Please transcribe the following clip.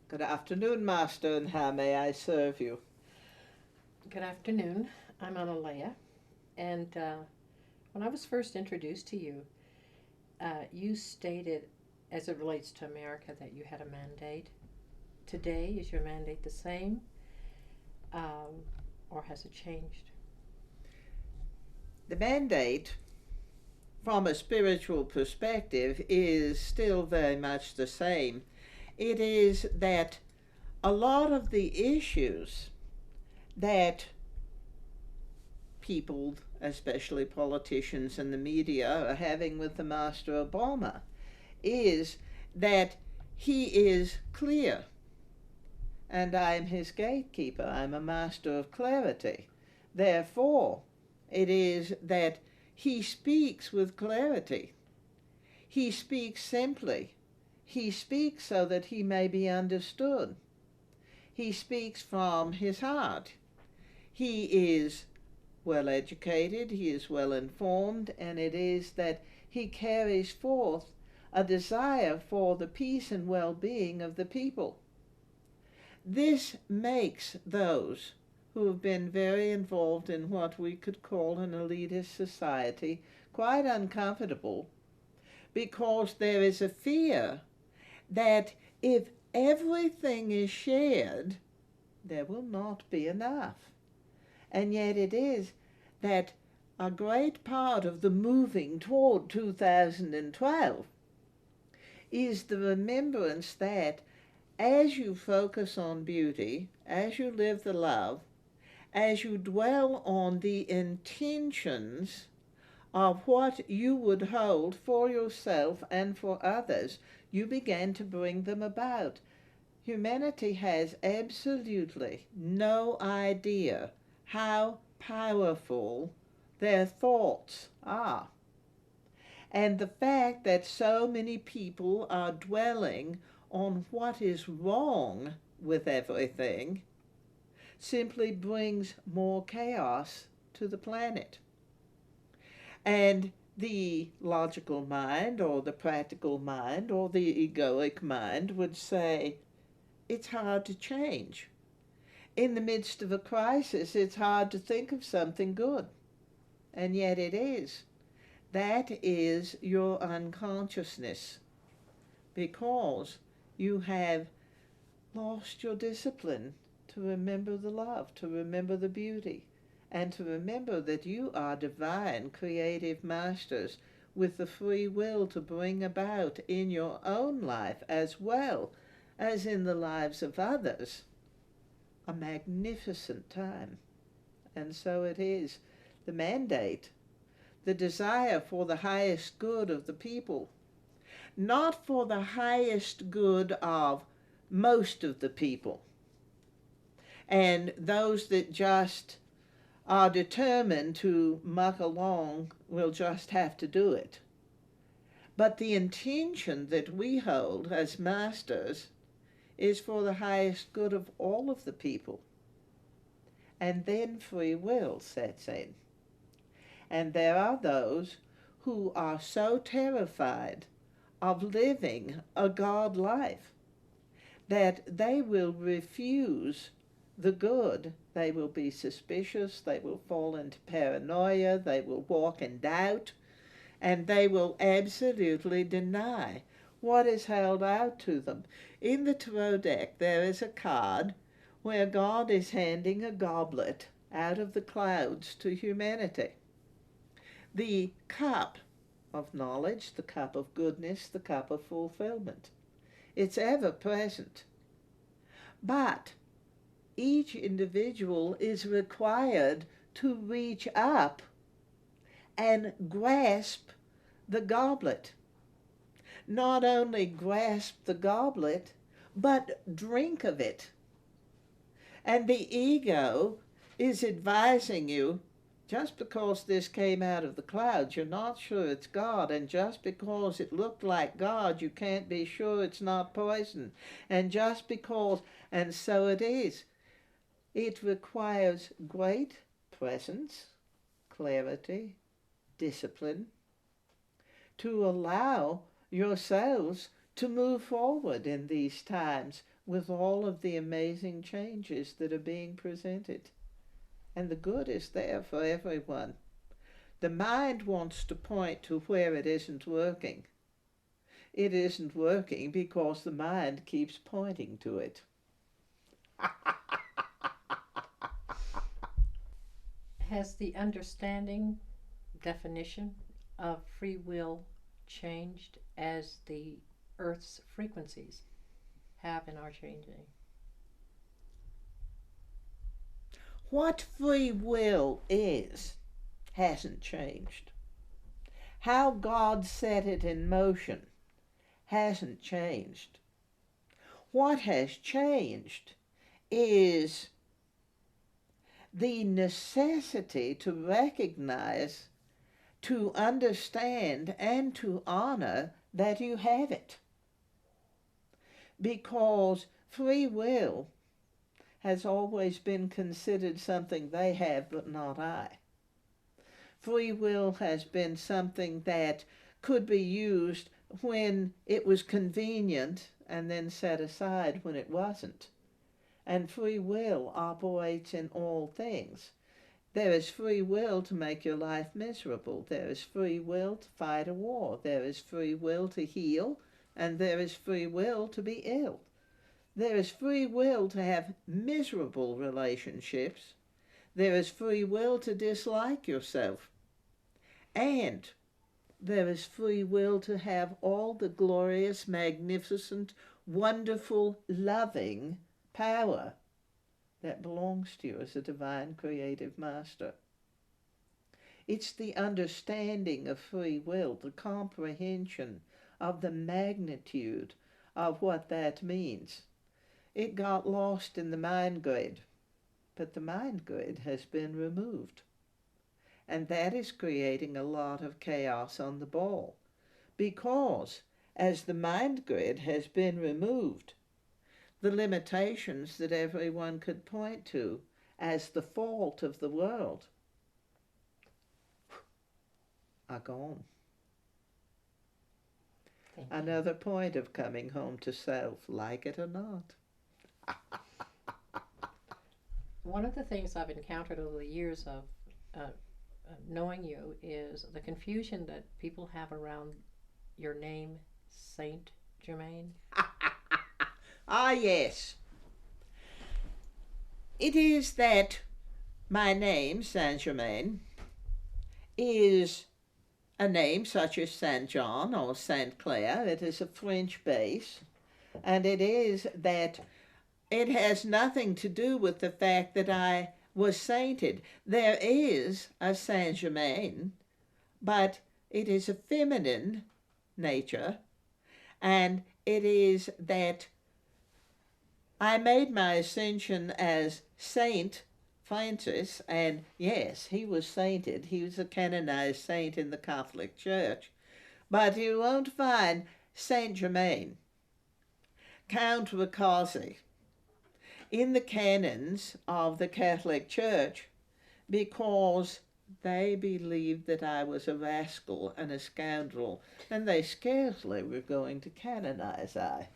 Good afternoon, Master, and how may I serve you? Good afternoon. I'm Analea, and when I was first introduced to you, you stated, as it relates to America, that you had a mandate. Today, is your mandate the same, um, or has it changed? The mandate, from a spiritual perspective, is still very much the same. It is that a lot of the issues that people, especially politicians and the media, are having with the Master Obama is that he is clear, and I am his gatekeeper. I'm a master of clarity. Therefore, it is that he speaks with clarity. He speaks simply. He speaks so that he may be understood. He speaks from his heart. He is well educated, he is well informed, and it is that he carries forth a desire for the peace and well being of the people. This makes those who have been very involved in what we could call an elitist society quite uncomfortable, because there is a fear that if everything is shared, there will not be enough. And yet it is that a great part of the moving toward 2012 is the remembrance that as you focus on beauty, as you live the love, as you dwell on the intentions of what you would hold for yourself and for others, you begin to bring them about. Humanity has absolutely no idea how powerful their thoughts are. And the fact that so many people are dwelling on what is wrong with everything simply brings more chaos to the planet. And the logical mind, or the practical mind, or the egoic mind would say it's hard to change. In the midst of a crisis, it's hard to think of something good. And yet it is. That is your unconsciousness, because you have lost your discipline to remember the love, to remember the beauty, and to remember that you are divine creative masters with the free will to bring about in your own life as well as in the lives of others a magnificent time. And so it is. The mandate, the desire for the highest good of the people, not for the highest good of most of the people, and those that just are determined to muck along will just have to do it. But the intention that we hold as masters is for the highest good of all of the people. And then free will sets in. And there are those who are so terrified of living a God life that they will refuse the good. They will be suspicious, they will fall into paranoia, they will walk in doubt, and they will absolutely deny what is held out to them. In the tarot deck, there is a card where God is handing a goblet out of the clouds to humanity. The cup of knowledge, the cup of goodness, the cup of fulfillment. It's ever present. But each individual is required to reach up and grasp the goblet. Not only grasp the goblet, but drink of it. And the ego is advising you, just because this came out of the clouds, you're not sure it's God. And just because it looked like God, you can't be sure it's not poison. And just because, and so it is. It requires great presence, clarity, discipline to allow yourselves to move forward in these times with all of the amazing changes that are being presented. And the good is there for everyone. The mind wants to point to where it isn't working. It isn't working because the mind keeps pointing to it. Has the understanding definition of free will changed as the Earth's frequencies have and are changing? What free will is hasn't changed. How God set it in motion hasn't changed. What has changed is the necessity to recognize, to understand, and to honor that you have it. Because free will has always been considered something they have but not I. Free will has been something that could be used when it was convenient and then set aside when it wasn't. And free will operates in all things. There is free will to make your life miserable. There is free will to fight a war. There is free will to heal, and there is free will to be ill. There is free will to have miserable relationships. There is free will to dislike yourself. And there is free will to have all the glorious, magnificent, wonderful, loving power that belongs to you as a divine creative master. It's the understanding of free will, the comprehension of the magnitude of what that means. It got lost in the mind grid, but the mind grid has been removed. And that is creating a lot of chaos on the ball, because as the mind grid has been removed, the limitations that everyone could point to as the fault of the world are gone. Another point of coming home to self, like it or not. One of the things I've encountered over the years of knowing you is the confusion that people have around your name, Saint Germain. Ah, yes. It is that my name, Saint Germain, is a name such as Saint John or Saint Clair. It is a French base, and it is that it has nothing to do with the fact that I was sainted. There is a Saint Germain, but it is a feminine nature, and it is that I made my ascension as Saint Francis, and yes, he was sainted. He was a canonized saint in the Catholic Church. But you won't find Saint Germain, Count Riccardi, in the canons of the Catholic Church, because they believed that I was a rascal and a scoundrel, and they scarcely were going to canonize I.